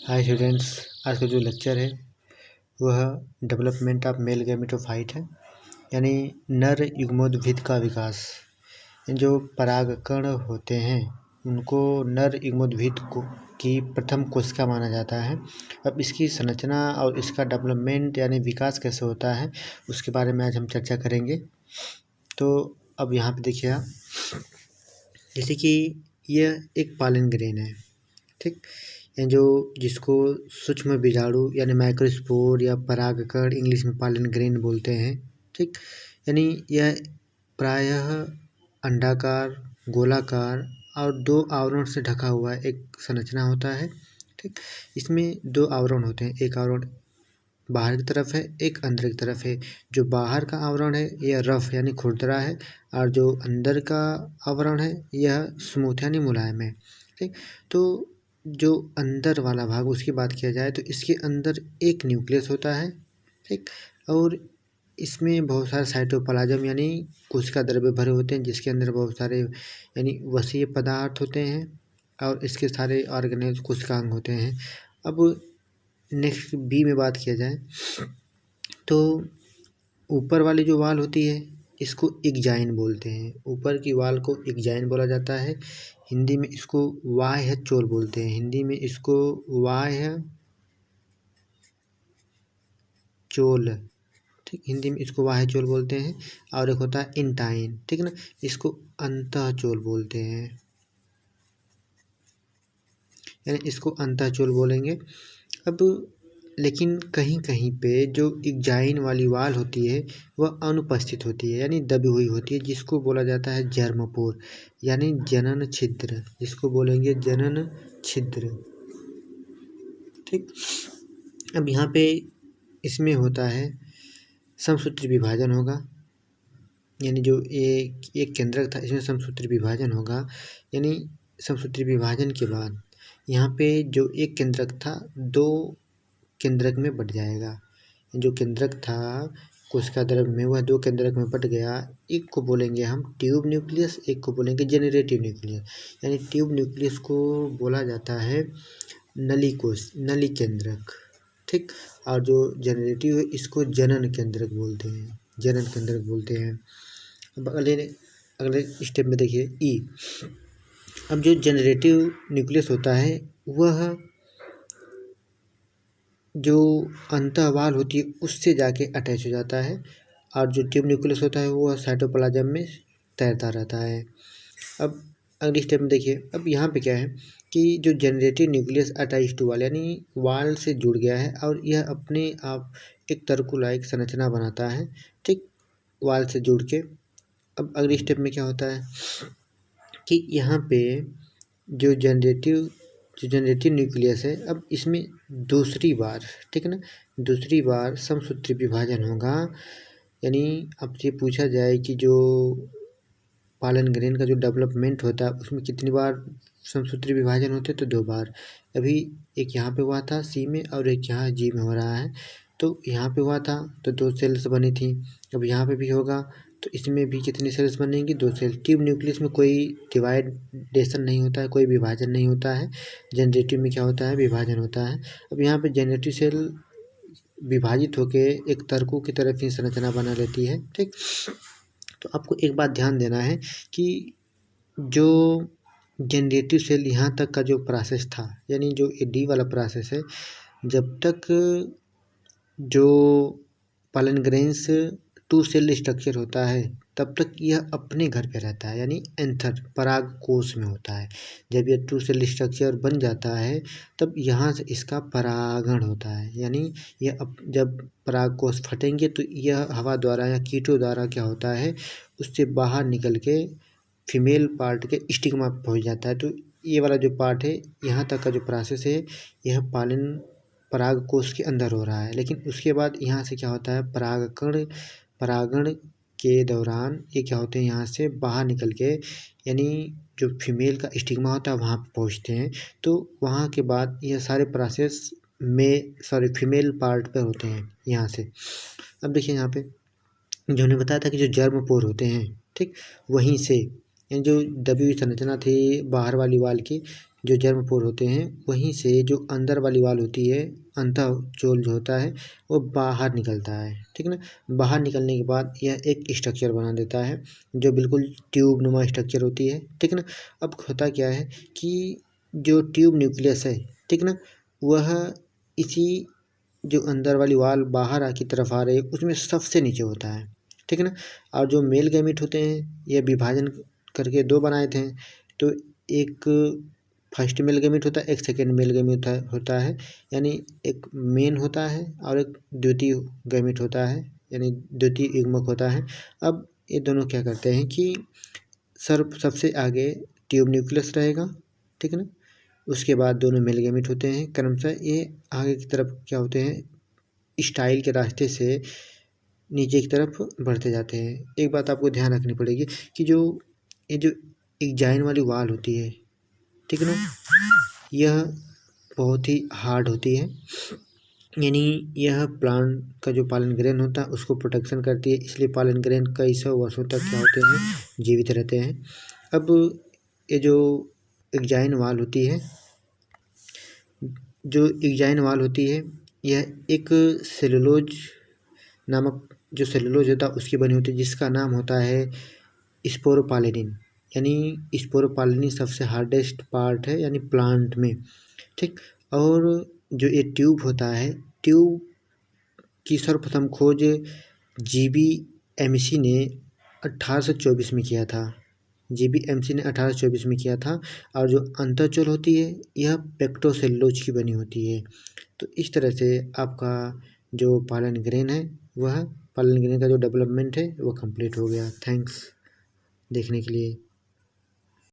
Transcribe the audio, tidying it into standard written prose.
Hi students, आज का जो लेक्चर है वह डेवलपमेंट ऑफ मेल गैमेटोफाइट है, यानी नर युग्मोद्भिद का विकास। जो परागकण होते हैं उनको नर युग्मोद्भिद को की प्रथम कोशिका माना जाता है। अब इसकी संरचना और इसका डेवलपमेंट यानी विकास कैसे होता है उसके बारे में आज हम चर्चा करेंगे। तो अब यहाँ पे देखिए आप, जैसे कि यह एक पॉलन ग्रेन है, ठीक, जो जिसको सूक्ष्म बीजाणु यानी माइक्रोस्पोर या परागकण इंग्लिश में पॉलन ग्रेन बोलते हैं, ठीक। यानी यह प्रायः अंडाकार, गोलाकार और दो आवरण से ढका हुआ एक संरचना होता है, ठीक। इसमें दो आवरण होते हैं, एक आवरण बाहर की तरफ है, एक अंदर की तरफ है। जो बाहर का आवरण है यह रफ यानी खुरदरा है, और जो अंदर का आवरण है यह स्मूथ यानी मुलायम है, ठीक। तो जो अंदर वाला भाग उसकी बात किया जाए तो इसके अंदर एक न्यूक्लियस होता है, ठीक, और इसमें बहुत सारे साइटोप्लाज्म यानी कोशिका द्रव्य भरे होते हैं, जिसके अंदर बहुत सारे यानी वसीय पदार्थ होते हैं और इसके सारे ऑर्गेनेल कोशिकांग होते हैं। अब नेक्स्ट बी में बात किया जाए तो ऊपर वाली जो वाल होती है इसको इग्जाइन बोलते हैं। ऊपर की वाल को इग्जाइन बोला जाता है। हिंदी में इसको बाह्य चोल बोलते हैं। हिंदी में इसको बाह्य चोल, ठीक, हिंदी में इसको बाह्य चोल बोलते हैं। और एक होता है इंटाइन, ठीक ना, इसको अंतः चोल बोलते हैं, यानी इसको अंतः चोल बोलेंगे। अब लेकिन कहीं कहीं पे जो इग्जाइन वाली वाल होती है वह अनुपस्थित होती है, यानी दबी हुई होती है, जिसको बोला जाता है जर्मपोर यानी जनन छिद्र, जिसको बोलेंगे जनन छिद्र, ठीक। अब यहाँ पे इसमें होता है समसूत्री विभाजन होगा, यानी जो एक केंद्रक था इसमें समसूत्री विभाजन होगा, यानी समसूत्री विभाजन के बाद यहाँ पे जो एक केंद्रक था दो केंद्रक में बट जाएगा। जो केंद्रक था कोशिका द्रव्य में वह दो केंद्रक में बट गया। एक को बोलेंगे हम ट्यूब न्यूक्लियस, एक को बोलेंगे जेनरेटिव न्यूक्लियस। यानी ट्यूब न्यूक्लियस को बोला जाता है नली कोश, नली केंद्रक, ठीक, और जो जेनरेटिव है इसको जनन केंद्रक बोलते हैं, जनन केंद्रक बोलते हैं। अब अगले स्टेप में देखिए ई। अब जो जेनरेटिव न्यूक्लियस होता है वह जो अंतःवाल होती है उससे जाके अटैच हो जाता है, और जो ट्यूब न्यूक्लियस होता है वो साइटोप्लाज्म में तैरता रहता है। अब अगली स्टेप में देखिए, अब यहाँ पे क्या है कि जो जनरेटिव न्यूक्लियस अटैच टू वाल यानी वाल से जुड़ गया है और यह अपने आप एक तरकुलाइक संरचना बनाता है, ठीक, वाल से जुड़ के। अब अगली स्टेप में क्या होता है कि यहाँ पे जो जनरेटिव न्यूक्लियस है, अब इसमें दूसरी बार, ठीक है ना, दूसरी बार समसूत्री विभाजन होगा। यानी आपसे पूछा जाए कि जो पॉलन ग्रेन का जो डेवलपमेंट होता है उसमें कितनी बार समसूत्री विभाजन होते हैं, तो दो बार। अभी एक यहाँ पे हुआ था सी में और एक यहाँ जी में हो रहा है। तो यहाँ पे हुआ था तो दो सेल्स बनी थी, अब यहाँ पे भी होगा तो इसमें भी कितनी सेल्स बनेंगी, दो सेल। ट्यूब न्यूक्लियस में कोई डिवाइडेशन नहीं होता है, कोई विभाजन नहीं होता है। जनरेटिव में क्या होता है, विभाजन होता है। अब यहाँ पे जनरेटिव सेल विभाजित होकर एक तर्कों की तरफ ही संरचना बना लेती है, ठीक। तो आपको एक बात ध्यान देना है कि जो जनरेटिव सेल यहाँ तक का जो प्रोसेस था, यानी जो ये डी वाला प्रोसेस है, जब तक जो pollen grains to cell structure होता है तब तक यह अपने घर पे रहता है, यानी एंथर पराग कोश में होता है। जब यह टू सेल स्ट्रक्चर बन जाता है तब यहाँ से इसका परागण होता है, यानी यह जब पराग कोश फटेंगे तो यह हवा द्वारा या कीटों द्वारा क्या होता है उससे बाहर निकल के फीमेल पार्ट के स्टिग्मा पहुँच जाता है। तो ये वाला जो पार्ट है यहाँ तक का जो प्रोसेस है यह पराग कोश के अंदर हो रहा है। लेकिन उसके बाद यहाँ से क्या होता है, परागण के दौरान ये क्या होते हैं यहाँ से बाहर निकल के, यानी जो फीमेल का स्टिग्मा होता है वहाँ पहुँचते हैं। तो वहाँ के बाद यह सारे प्रोसेस फीमेल पार्ट पर होते हैं यहाँ से। अब देखिए यहाँ पे जो हमने बताया था कि जो जर्मपोर होते हैं, ठीक, वहीं से जो दबी हुई संरचना थी बाहर वाली वाल की जो जर्मपोर होते हैं वहीं से जो अंदर वाली वाल होती है, अंतःचोल जो होता है वो बाहर निकलता है, ठीक है ना। बाहर निकलने के बाद यह एक स्ट्रक्चर बना देता है जो बिल्कुल ट्यूब नुमा स्ट्रक्चर होती है, ठीक है ना। अब होता क्या है कि जो ट्यूब न्यूक्लियस है, ठीक है ना, वह इसी जो अंदर वाली वाल बाहर की तरफ आ रही है उसमें सबसे नीचे होता है, ठीक है ना। और जो मेल गैमीट होते हैं यह विभाजन करके दो बनाए थे, तो एक फर्स्ट मेल गैमीट होता है, एक सेकेंड मेल गैमीट होता है, यानी एक मेन होता है और एक द्वितीय गैमीट होता है, यानी द्वितीय युग्मक होता है। अब ये दोनों क्या करते हैं कि सबसे आगे ट्यूब न्यूक्लियस रहेगा, ठीक है ना। उसके बाद दोनों मेल गैमीट होते हैं, क्रमशः ये आगे की तरफ क्या होते हैं, स्टाइल के रास्ते से नीचे की तरफ बढ़ते जाते हैं। एक बात आपको ध्यान रखनी पड़ेगी कि ये जो एग्जाइन वाली वाल होती है, ठीक है ना, यह बहुत ही हार्ड होती है, यानी यह प्लांट का जो पालन ग्रेन होता है उसको प्रोटेक्शन करती है, इसलिए पालन ग्रेन कई सौ वर्षों तक क्या होते हैं, जीवित रहते हैं। अब ये जो एग्जाइन वाल होती है, यह एक सेलुलोज नामक जो सेलुलोज होता है उसकी बनी होती है, जिसका नाम होता है स्पोरोपालिनिन, यानी स्पोरोपालिनिन सबसे हार्डेस्ट पार्ट है यानी प्लांट में, ठीक। और जो ये ट्यूब होता है, ट्यूब की सर्वप्रथम खोज GBMC ने 1824 में किया था, GBMC ने 1824 में किया था। और जो अंतःचोल होती है यह पेक्टोसेलुलोज की बनी होती है। तो इस तरह से आपका जो पालन ग्रेन है वह पालन ग्रेन का जो डेवलपमेंट है वो कंप्लीट हो गया। थैंक्स देखने के लिए।